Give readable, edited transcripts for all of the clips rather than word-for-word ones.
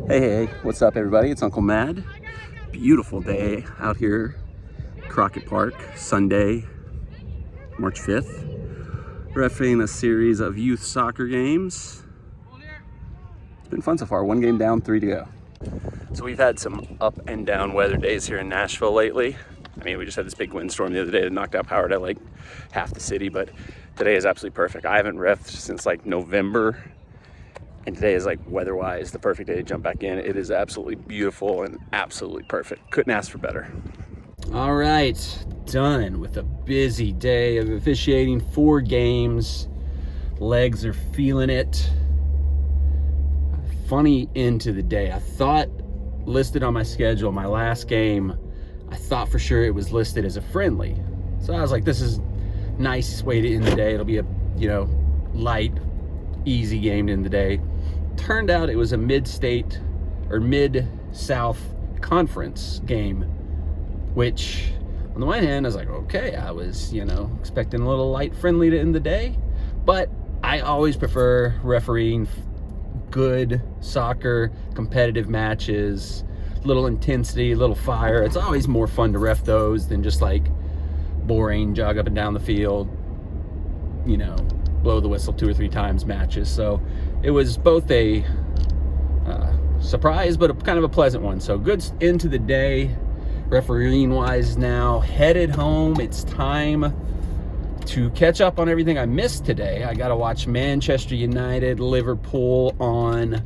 Hey, what's up everybody? It's Uncle Mad. Beautiful day out here, Crockett Park, Sunday, March 5th. Refereeing a series of youth soccer games. It's been fun so far, 1 game down, 3 to go. So we've had some up and down weather days here in Nashville lately. I mean, we just had this big windstorm the other day that knocked out power to like half the city, but today is absolutely perfect. I haven't refed since like November. And today is like weather-wise the perfect day to jump back in. It is absolutely beautiful and absolutely perfect. Couldn't ask for better. All right, done with a busy day of officiating 4 games. Legs are feeling it. Funny end to the day. I thought listed on my schedule, my last game, I thought for sure it was listed as a friendly. So I was like, this is a nice way to end the day. It'll be a, light, easy game to end the day. Turned out it was a mid-state or mid-south conference game, which on the one hand I was like, okay, I was expecting a little light friendly to end the day, but I always prefer refereeing good soccer competitive matches, little intensity, little fire. It's always more fun to ref those than just like boring jog up and down the field, blow the whistle 2 or 3 times matches. So it was both a surprise, but kind of a pleasant one. So good into the day, refereeing wise. Now headed home. It's time to catch up on everything I missed today. I got to watch Manchester United, Liverpool on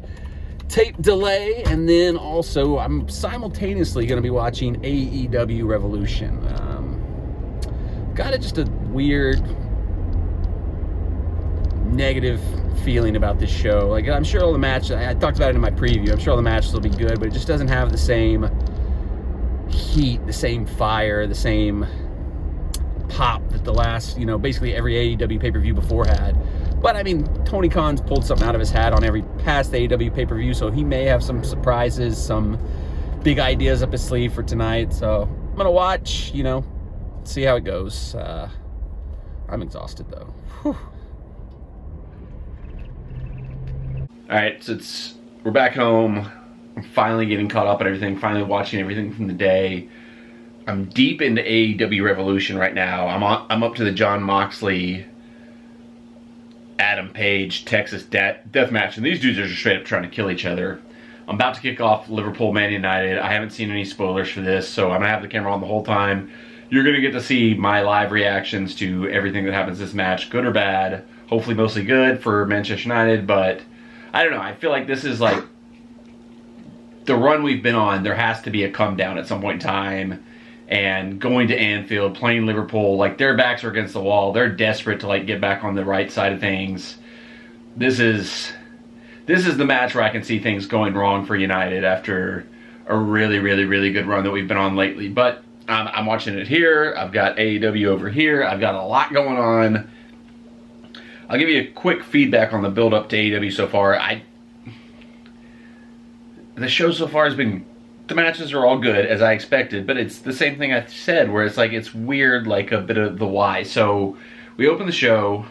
tape delay, and then also I'm simultaneously going to be watching AEW Revolution. Got just a weird negative feeling about this show. Like, I'm sure all the matches, I talked about it in my preview, I'm sure all the matches will be good, but it just doesn't have the same heat, the same fire, the same pop that the last, basically every AEW pay-per-view before had. But I mean, Tony Khan's pulled something out of his hat on every past AEW pay-per-view, so he may have some surprises, some big ideas up his sleeve for tonight. So I'm gonna watch, see how it goes. I'm exhausted though. Whew. All right, so we're back home. I'm finally getting caught up on everything, finally watching everything from the day. I'm deep into AEW Revolution right now. I'm up to the Jon Moxley, Adam Page, Texas death match, and these dudes are just straight up trying to kill each other. I'm about to kick off Liverpool Man United. I haven't seen any spoilers for this, so I'm gonna have the camera on the whole time. You're gonna get to see my live reactions to everything that happens in this match, good or bad. Hopefully mostly good for Manchester United, but I don't know. I feel like this is like the run we've been on. There has to be a come down at some point in time. And going to Anfield, playing Liverpool, like their backs are against the wall. They're desperate to like get back on the right side of things. This is the match where I can see things going wrong for United after a really, really, really good run that we've been on lately. But I'm watching it here. I've got AEW over here. I've got a lot going on. I'll give you a quick feedback on the build-up to AEW so far. The show so far has been, the matches are all good, as I expected, but it's the same thing I said, where it's like, it's weird, like a bit of the why. So, we open the show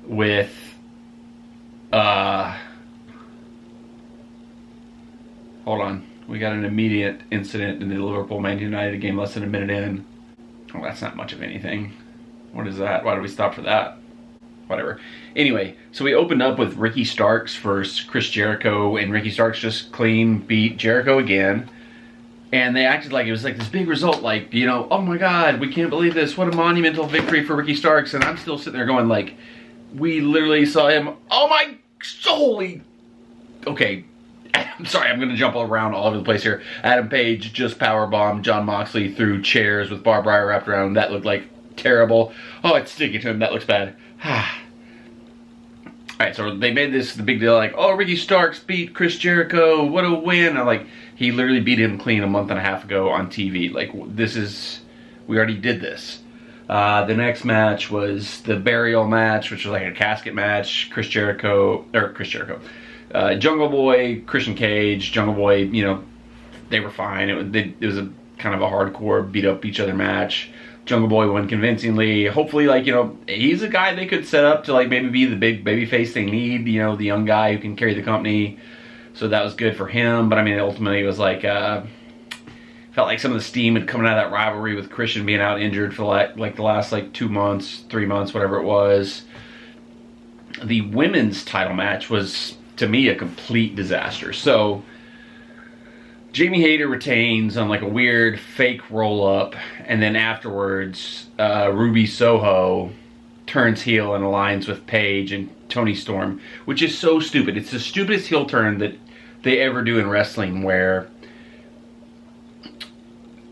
with, hold on. We got an immediate incident in the Liverpool Man United game less than a minute in. Oh, that's not much of anything. What is that? Why did we stop for that? Whatever. Anyway, so we opened up with Ricky Starks versus Chris Jericho, and Ricky Starks just clean beat Jericho again. And they acted like it was like this big result, like, oh my god, we can't believe this, what a monumental victory for Ricky Starks. And I'm still sitting there going like, we literally saw him, oh my, holy, okay, I'm sorry, I'm going to jump around all over the place here. Adam Page just powerbombed Jon Moxley through chairs with barbed wire wrapped around him. That looked like terrible. Oh, it's sticking to him, that looks bad. Alright, so they made this the big deal, like, oh, Ricky Starks beat Chris Jericho, what a win. I'm like, he literally beat him clean a month and a half ago on TV. Like, we already did this. The next match was the burial match, which was like a casket match. Jungle Boy, Christian Cage, Jungle Boy, they were fine. It was a kind of a hardcore beat up each other match. Jungle Boy won convincingly. Hopefully, he's a guy they could set up to, maybe be the big baby face they need, the young guy who can carry the company. So that was good for him. But I mean, ultimately it was like, felt like some of the steam had coming out of that rivalry with Christian being out injured for like the last like 2 months, 3 months, whatever it was. The women's title match was, to me, a complete disaster. So Jamie Hayter retains on like a weird fake roll-up, and then afterwards, Ruby Soho turns heel and aligns with Paige and Toni Storm, which is so stupid. It's the stupidest heel turn that they ever do in wrestling, where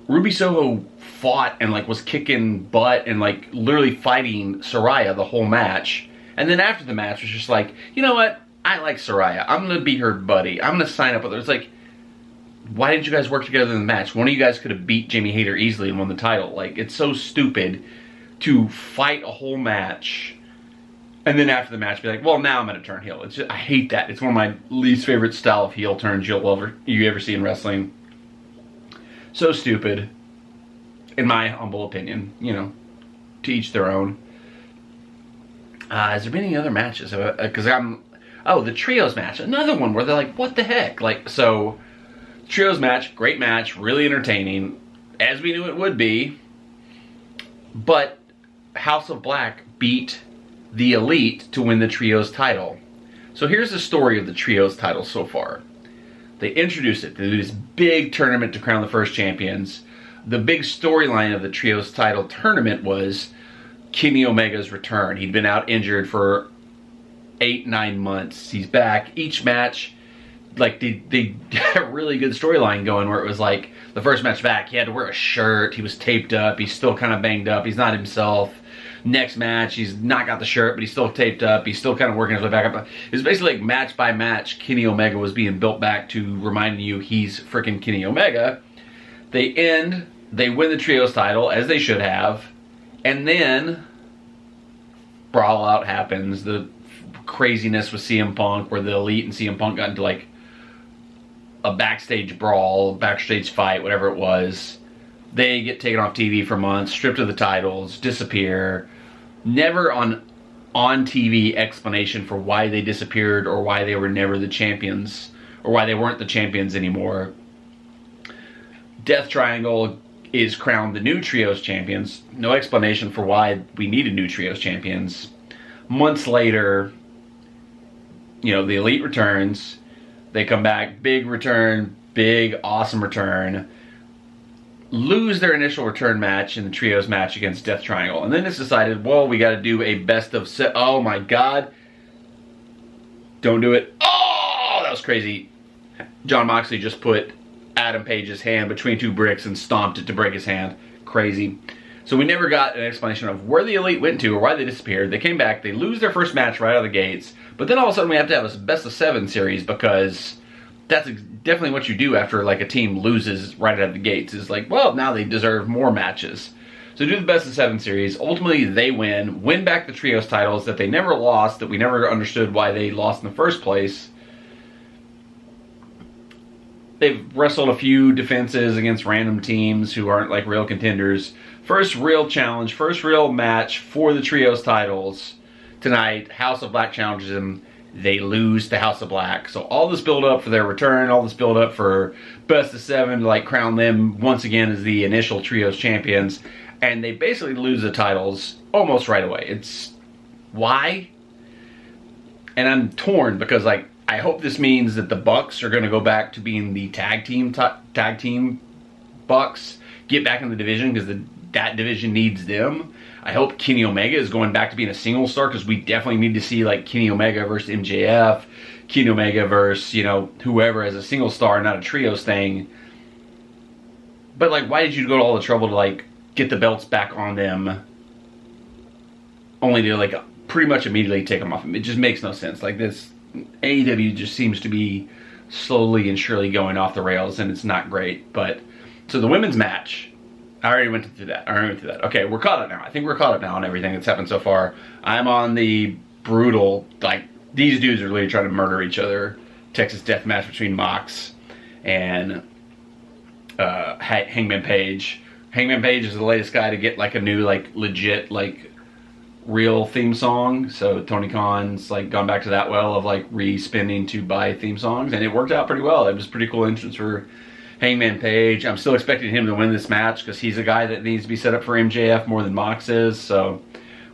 Ruby Soho fought and like was kicking butt and like literally fighting Saraya the whole match. And then after the match was just like, you know what? I like Saraya. I'm going to be her buddy. I'm going to sign up with her. It's like, why didn't you guys work together in the match? One of you guys could have beat Jamie Hayter easily and won the title. Like, it's so stupid to fight a whole match and then after the match be like, well, now I'm going to turn heel. It's just, I hate that. It's one of my least favorite style of heel turns you ever see in wrestling. So stupid, in my humble opinion. You know, to each their own. Has there been any other matches? Because the trios match, another one where they're like, what the heck? Like, so, trios match, great match, really entertaining, as we knew it would be. But House of Black beat the Elite to win the trios title. So here's the story of the trios title so far. They introduced it. They do this big tournament to crown the first champions. The big storyline of the trios title tournament was Kenny Omega's return. He'd been out injured for 8-9 months. He's back. Each match, like, they had a really good storyline going where it was like, the first match back, he had to wear a shirt, he was taped up, he's still kind of banged up, he's not himself. Next match, he's not got the shirt, but he's still taped up, he's still kind of working his way back up. It was basically like match by match, Kenny Omega was being built back to remind you he's freaking Kenny Omega. They win the trios title, as they should have, and then brawl out happens, the craziness with CM Punk, where the Elite and CM Punk got into like a backstage brawl, backstage fight, whatever it was. They get taken off TV for months, stripped of the titles, disappear. Never on TV explanation for why they disappeared or why they were never the champions or why they weren't the champions anymore. Death Triangle is crowned the new trios champions. No explanation for why we needed new trios champions. Months later, you know, the Elite returns. They come back, big return, big, awesome return. Lose their initial return match in the trios match against Death Triangle. And then it's decided, well, we got to do a best of set. Oh my God. Don't do it. Oh, that was crazy. Jon Moxley just put Adam Page's hand between two bricks and stomped it to break his hand. Crazy. So we never got an explanation of where the Elite went to or why they disappeared. They came back, they lose their first match right out of the gates, but then all of a sudden we have to have a best of 7 series because that's definitely what you do after like a team loses right out of the gates. Is like, well, now they deserve more matches. So do the best of 7 series. Ultimately they win back the trios titles that they never lost, that we never understood why they lost in the first place. They've wrestled a few defenses against random teams who aren't like real contenders. First real challenge, first real match for the trios titles tonight. House of Black challenges them. They lose to House of Black. So all this build up for their return, all this build up for best of 7 to like crown them once again as the initial trios champions. And they basically lose the titles almost right away. It's why? And I'm torn because like, I hope this means that the Bucks are going to go back to being the tag team Bucks, get back in the division because that division needs them. I hope Kenny Omega is going back to being a single star because we definitely need to see like Kenny Omega versus MJF, Kenny Omega versus, you know, whoever as a single star, not a trios thing. But like, why did you go to all the trouble to like get the belts back on them only to like pretty much immediately take them off? It just makes no sense. Like this AEW just seems to be slowly and surely going off the rails, and it's not great. But so the women's match, I already went through that. Okay, we're caught up now. I think we're caught up now on everything that's happened so far. I'm on the brutal, like, these dudes are literally trying to murder each other. Texas death match between Mox and Hangman Page. Hangman Page is the latest guy to get like a new, like, legit, like, real theme song. So Tony Khan's like gone back to that well of like re-spinning to buy theme songs, and it worked out pretty well. It was a pretty cool entrance for Hangman Page. I'm still expecting him to win this match because he's a guy that needs to be set up for MJF more than Mox is. So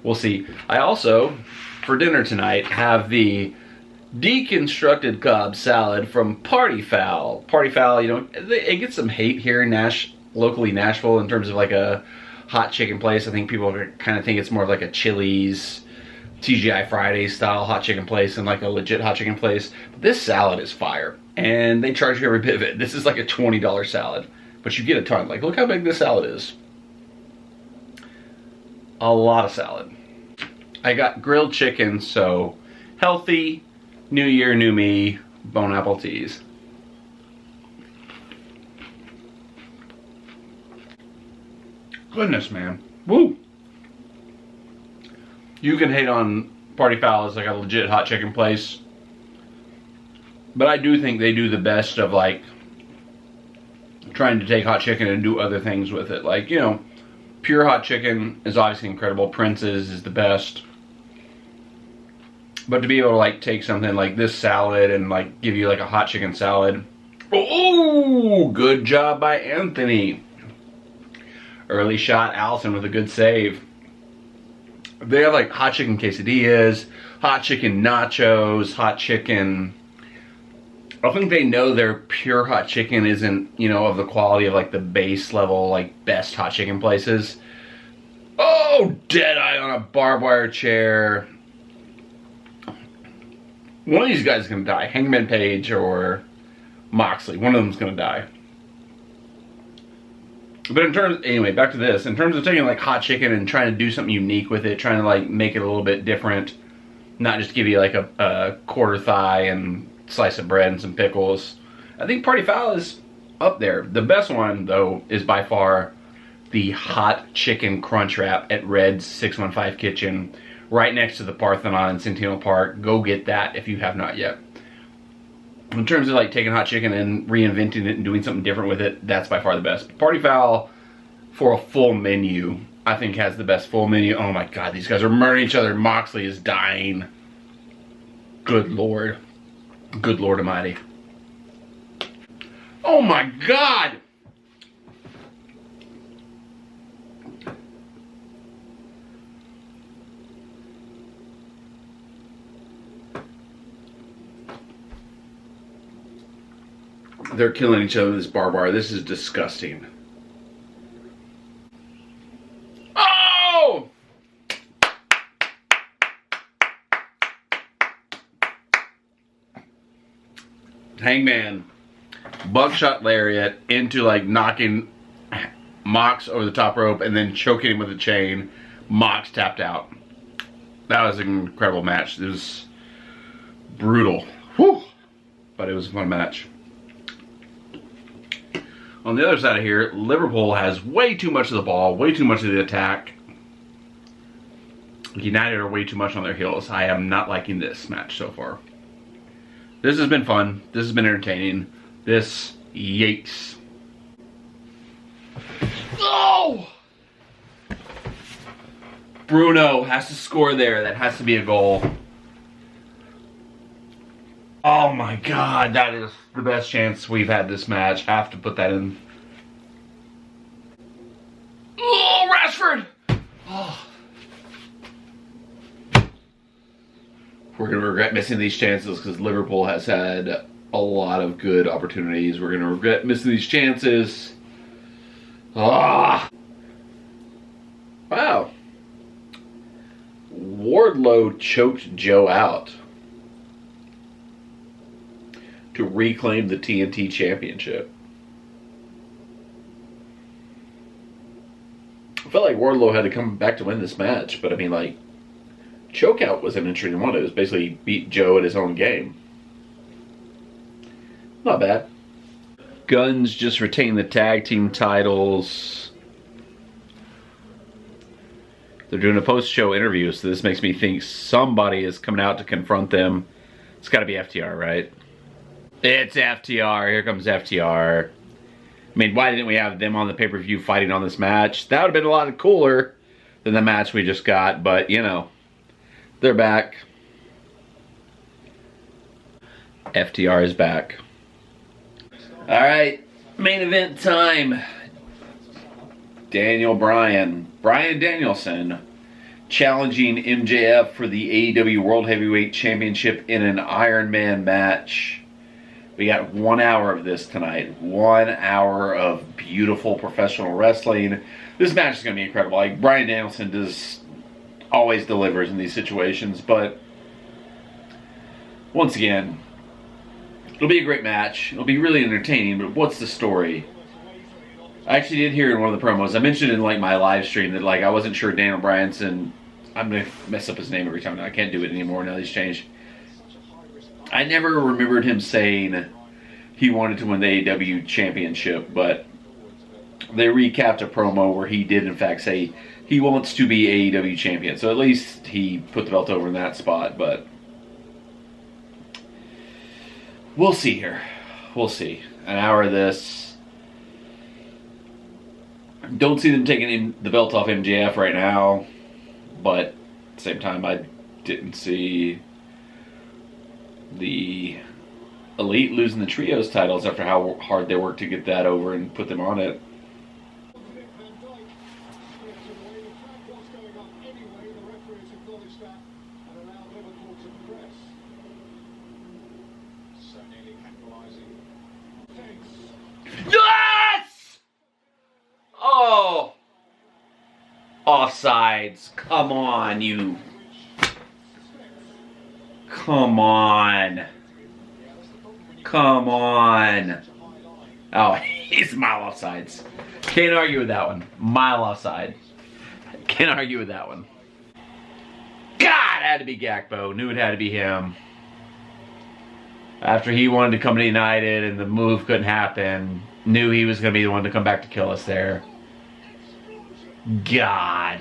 we'll see. I also, for dinner tonight, have the deconstructed Cobb salad from Party Foul. Party Foul, you know, it gets some hate here in locally Nashville in terms of like a hot chicken place. I think people kind of think it's more of like a Chili's, TGI Fridays style hot chicken place and like a legit hot chicken place. But this salad is fire, and they charge you every bit of it. This is like a $20 salad, but you get a ton. Like, look how big this salad is. A lot of salad. I got grilled chicken, so healthy, new year, new me, Bon Apple Teas. Goodness, man. Woo! You can hate on Party Foul as like a legit hot chicken place, but I do think they do the best of like trying to take hot chicken and do other things with it. Like, you know, pure hot chicken is obviously incredible. Prince's is the best. But to be able to like take something like this salad and like give you like a hot chicken salad. Oh, good job by Anthony. Early shot, Allison with a good save. They have like hot chicken quesadillas, hot chicken nachos, hot chicken. I think they know their pure hot chicken isn't, you know, of the quality of like the base level, like best hot chicken places. Oh, Deadeye on a barbed wire chair. One of these guys is going to die. Hangman Page or Moxley. One of them's going to die. But in terms, anyway, back to this. In terms of taking like hot chicken and trying to do something unique with it, trying to like make it a little bit different, not just give you like a quarter thigh and slice of bread and some pickles. I think Party Foul is up there. The best one though is by far the hot chicken crunch wrap at Red's 615 Kitchen, right next to the Parthenon in Centennial Park. Go get that if you have not yet. In terms of like taking hot chicken and reinventing it and doing something different with it, that's by far the best. Party Foul, for a full menu, I think has the best full menu. Oh my god, these guys are murdering each other. Moxley is dying. Good lord. Good lord almighty. Oh my god! They're killing each other with this barbed wire. This is disgusting. Oh! Hangman. Buckshot lariat into like knocking Mox over the top rope and then choking him with a chain. Mox tapped out. That was an incredible match. It was brutal. Whew. But it was a fun match. On the other side of here, Liverpool has way too much of the ball, way too much of the attack. United are way too much on their heels. I am not liking this match so far. This has been fun. This has been entertaining. This yikes. Oh! Bruno has to score there. That has to be a goal. Oh my god, that is the best chance we've had this match. Have to put that in. Oh, Rashford! Oh. We're going to regret missing these chances because Liverpool has had a lot of good opportunities. We're going to regret missing these chances. Ah! Wow. Wardlow choked Joe out to reclaim the TNT Championship. I felt like Wardlow had to come back to win this match, but I mean, like, chokeout was an interesting one. It was basically beat Joe at his own game. Not bad. Guns just retained the tag team titles. They're doing a post-show interview, so this makes me think somebody is coming out to confront them. It's got to be FTR, right? It's FTR. Here comes FTR. I mean, why didn't we have them on the pay-per-view fighting on this match? That would have been a lot cooler than the match we just got, but you know, they're back. FTR is back. All right, main event time. Brian Danielson challenging MJF for the AEW World Heavyweight Championship in an Iron Man match. We got 1 hour of this tonight. 1 hour of beautiful professional wrestling. This match is going to be incredible. Like, Brian Danielson always delivers in these situations, but once again, it'll be a great match. It'll be really entertaining, but what's the story? I actually did hear in one of the promos, I mentioned in like my live stream that like I wasn't sure Daniel Bryanson, I'm going to mess up his name every time now. I can't do it anymore now he's changed. I never remembered him saying he wanted to win the AEW championship, but they recapped a promo where he did in fact say he wants to be AEW champion. So at least he put the belt over in that spot, but we'll see here. We'll see. An hour of this. Don't see them taking the belt off MJF right now, but at the same time I didn't see the Elite losing the Trios titles after how hard they worked to get that over and put them on it. Yes! Oh! Offsides. Come on, you. Come on. Come on. Oh, he's a mile offsides. Can't argue with that one. Mile offside. Can't argue with that one. God, it had to be Gakpo. Knew it had to be him. After he wanted to come to United and the move couldn't happen, knew he was going to be the one to come back to kill us there. God.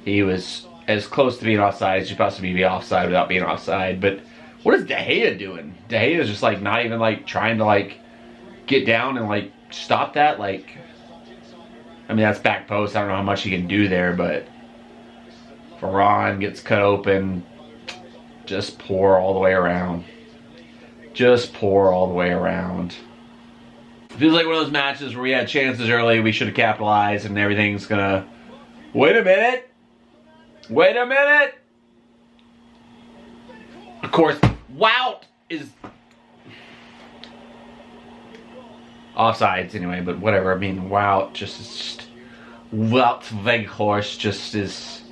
He was as close to being offside as you possibly be offside without being offside. But what is De Gea doing? De Gea is just like not even like trying to like get down and like stop that. Like, I mean, that's back post. I don't know how much he can do there, but Varane gets cut open. Just pour all the way around. Just pour all the way around. Feels like one of those matches where we had chances early, we should have capitalized, and everything's gonna... Wait a minute! Wait a minute! Of course, Wout is... offsides anyway, but whatever. I mean, Wout just... Wout Weghorst just is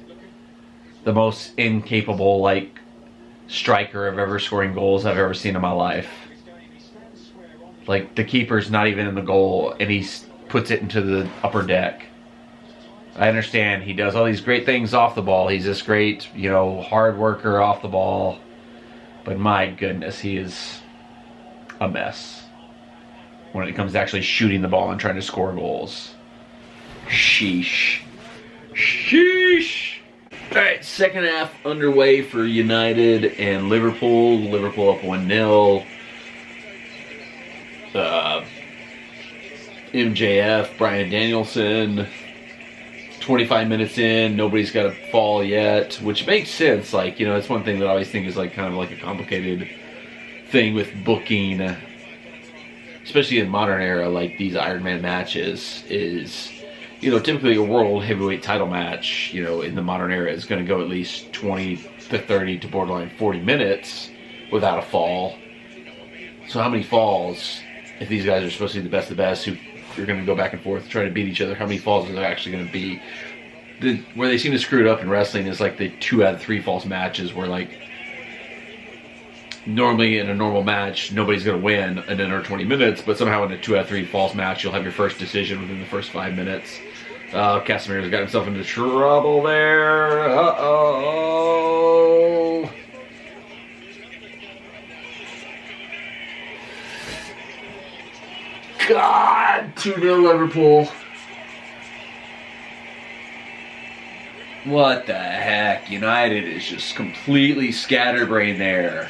the most incapable, like, striker of ever scoring goals I've ever seen in my life. Like, the keeper's not even in the goal, and he puts it into the upper deck. I understand he does all these great things off the ball. He's this great, you know, hard worker off the ball. But my goodness, he is a mess when it comes to actually shooting the ball and trying to score goals. Sheesh. Sheesh. Alright, second half underway for United and Liverpool. Liverpool up 1-0. MJF, Brian Danielson, 25 minutes in, nobody's got a fall yet, which makes sense. Like, you know, it's one thing that I always think is like kind of like a complicated thing with booking, especially in modern era, like these Iron Man matches is, you know, typically a world heavyweight title match, you know, in the modern era is going to go at least 20 to 30 to borderline 40 minutes without a fall. So how many falls, if these guys are supposed to be the best of the best, who are going to go back and forth trying to beat each other, how many falls are there actually going to be? Where they seem to screw it up in wrestling is like the 2 out of 3 falls matches where like normally in a normal match nobody's going to win in under 20 minutes, but somehow in a 2 out of 3 falls match you'll have your first decision within the first 5 minutes. Casemiro's got himself into trouble there. Uh-oh. God, 2-0 Liverpool. What the heck? United is just completely scatterbrained there.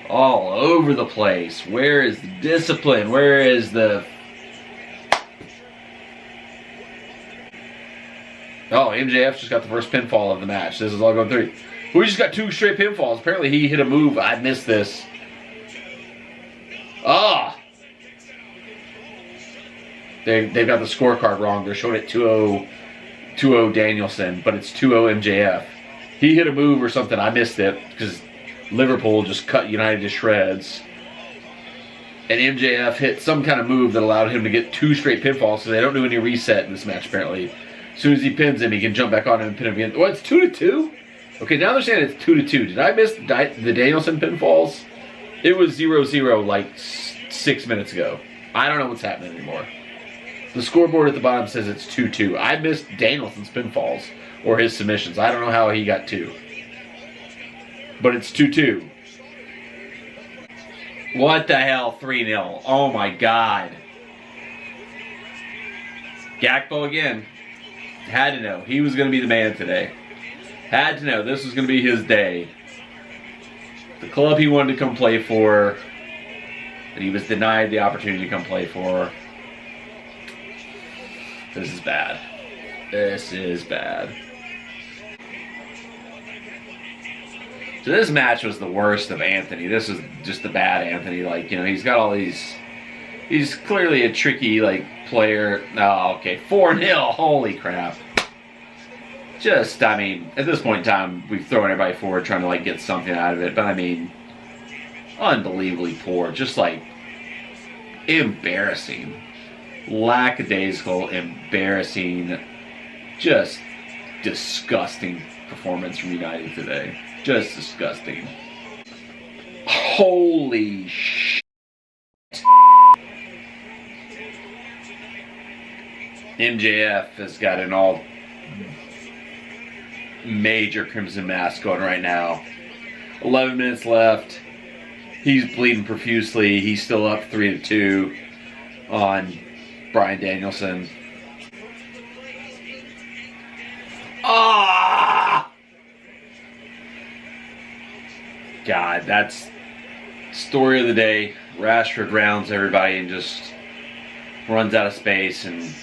All over the place. Where is the discipline? Where is the... Oh, MJF just got the first pinfall of the match. This is all going through. We just got 2 straight pinfalls. Apparently he hit a move. I missed this. Ah! They've got the scorecard wrong. They're showing it 2-0 Danielson, but it's 2-0 MJF. He hit a move or something. I missed it because Liverpool just cut United to shreds. And MJF hit some kind of move that allowed him to get 2 straight pinfalls, so they don't do any reset in this match apparently. As soon as he pins him, he can jump back on him and pin him again. What, it's 2-2? Okay, now they're saying it's 2-2. Did I miss the Danielson pinfalls? It was 0-0 like 6 minutes ago. I don't know what's happening anymore. The scoreboard at the bottom says it's 2-2. I missed Danielson's pinfalls or his submissions. I don't know how he got 2. But it's 2-2. What the hell? 3-0. Oh my god. Gakpo again. Had to know. He was going to be the man today. Had to know. This was going to be his day. The club he wanted to come play for, that he was denied the opportunity to come play for. This is bad. This is bad. So this match was the worst of Anthony. This was just the bad Anthony. Like, you know, he's got all these... He's clearly a tricky, like, player. Oh, okay. 4-0. Holy crap. Just, I mean, at this point in time, we've thrown everybody forward trying to, like, get something out of it. But, I mean, unbelievably poor. Just, like, embarrassing. Lackadaisical, embarrassing, just disgusting performance from United today. Just disgusting. Holy shit. MJF has got an all major Crimson Mask going right now. 11 minutes left. He's bleeding profusely. He's still up 3-2 on Bryan Danielson. Ah! God, that's story of the day. Rashford rounds everybody and just runs out of space and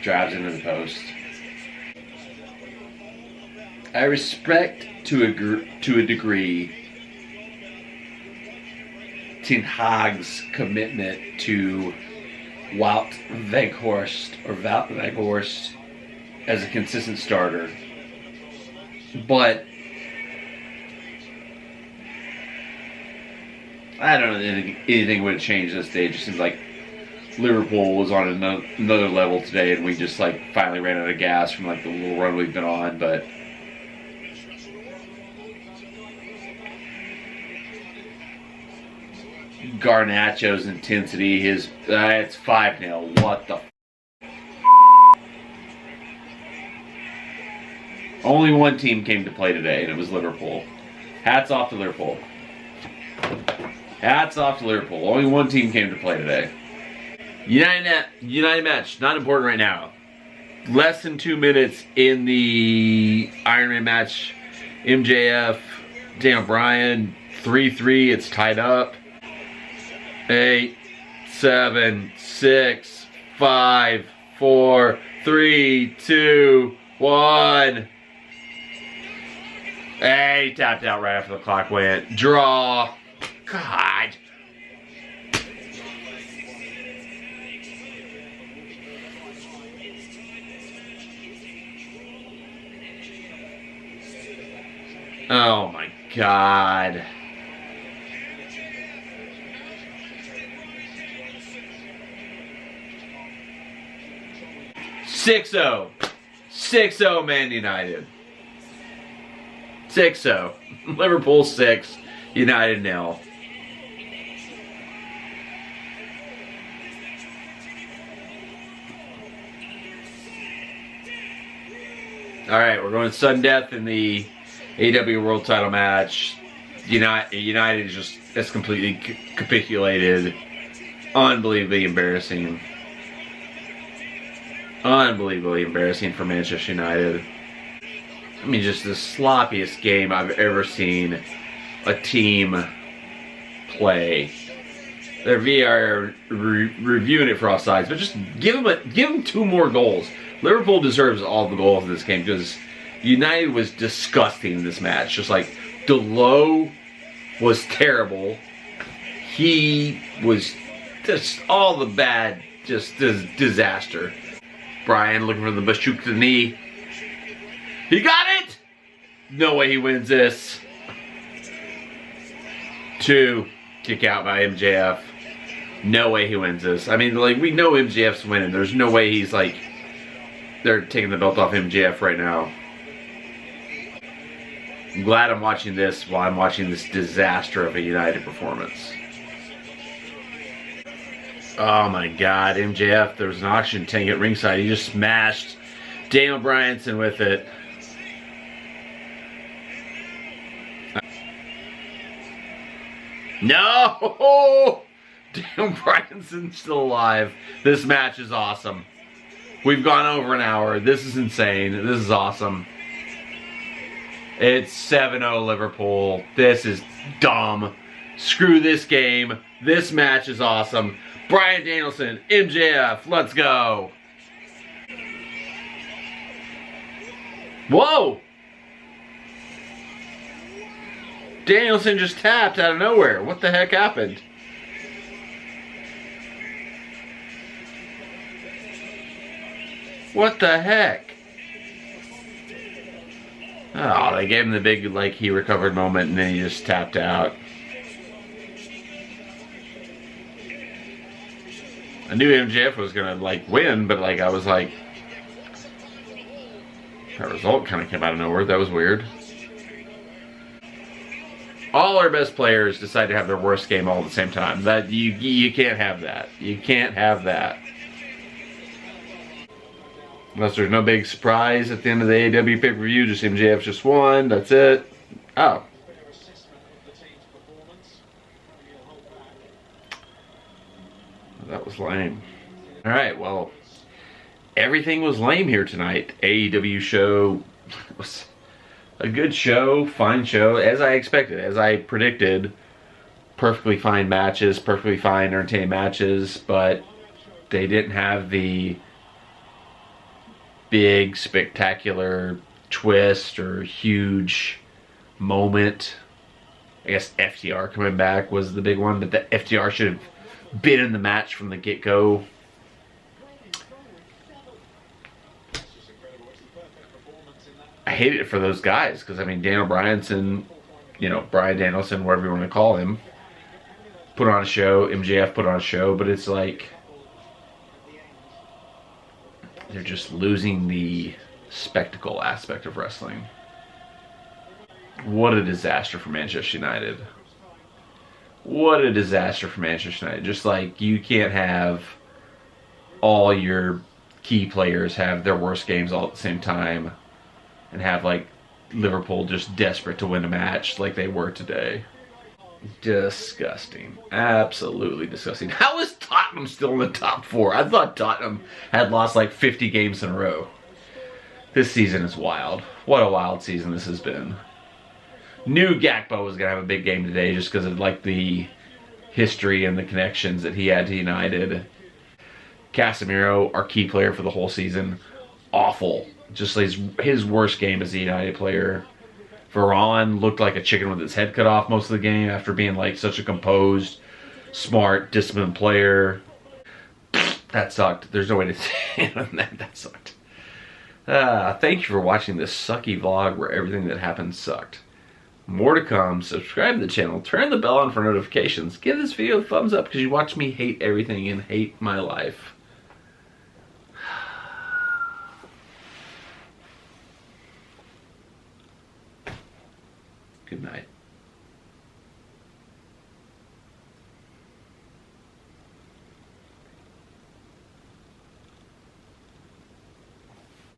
drives into the post. I respect to a degree Ten Hag's commitment to Wout Weghorst as a consistent starter. But I don't know if anything would have changed at this stage. It seems like Liverpool was on another level today, and we just like finally ran out of gas from like the little run we've been on. But Garnacho's intensity, it's 5-0. What the? Only one team came to play today, and it was Liverpool. Hats off to Liverpool. Hats off to Liverpool. Only one team came to play today. United match, not important right now. Less than 2 minutes in the Iron Man match. MJF, Daniel Bryan, 3-3. It's tied up. 8, 7, 6, 5, 4, 3, 2, 1. Hey, tapped out right after the clock went. Draw. God. Oh my God. Six-0. 6-0 Man United. 6-0. Liverpool 6, United 0. Alright, we're going to sudden death in the AEW World Title match. United is completely capitulated. Unbelievably embarrassing. Unbelievably embarrassing for Manchester United. I mean, just the sloppiest game I've ever seen a team play. Their VAR reviewing it for offsides, but just give them 2 more goals. Liverpool deserves all the goals in this game because United was disgusting in this match. Just like Delo was terrible. He was just all the bad, just disaster. Brian looking for the Bashuk to the knee. He got it! No way he wins this. 2, kick out by MJF. No way he wins this. I mean, like, we know MJF's winning. There's no way he's like, they're taking the belt off MJF right now. I'm glad I'm watching this while I'm watching this disaster of a United performance. Oh my God, MJF, there was an auction tank at ringside. He just smashed Daniel Bryanson with it. No! Daniel Bryanson's still alive. This match is awesome. We've gone over an hour. This is insane. This is awesome. It's 7-0 Liverpool. This is dumb. Screw this game. This match is awesome. Bryan Danielson, MJF, let's go. Whoa! Danielson just tapped out of nowhere. What the heck happened? What the heck? Oh, they gave him the big, like, he recovered moment and then he just tapped out. I knew MJF was gonna, like, win, but, like, I was like, that result kind of came out of nowhere. That was weird. All our best players decide to have their worst game all at the same time. That you can't have that. You can't have that. Unless there's no big surprise at the end of the AEW pay-per-view, just MJF just won. That's it. Oh. That was lame. Alright, well, everything was lame here tonight. AEW show was a good show, fine show, as I expected, as I predicted. Perfectly fine matches, perfectly fine, entertaining matches, but they didn't have the big, spectacular twist or huge moment. I guess FTR coming back was the big one, but the FTR should have been in the match from the get-go. I hate it for those guys because, I mean, Daniel Bryanson, you know, Bryan Danielson, whatever you want to call him, put on a show. MJF put on a show, but it's like they're just losing the spectacle aspect of wrestling. What a disaster for Manchester United. What a disaster for Manchester United. Just like you can't have all your key players have their worst games all at the same time and have like Liverpool just desperate to win a match like they were today. Disgusting. Absolutely disgusting. How is Tottenham still in the top 4? I thought Tottenham had lost like 50 games in a row. This season is wild. What a wild season this has been. Knew Gakpo was going to have a big game today just because of like the history and the connections that he had to United. Casemiro, our key player for the whole season, awful. Just his worst game as a United player. Varane looked like a chicken with his head cut off most of the game after being like such a composed, smart, disciplined player. That sucked. There's no way to say it on that. That sucked. Thank you for watching this sucky vlog where everything that happened sucked. More to come. Subscribe to the channel. Turn the bell on for notifications. Give this video a thumbs up because you watch me hate everything and hate my life. Good night.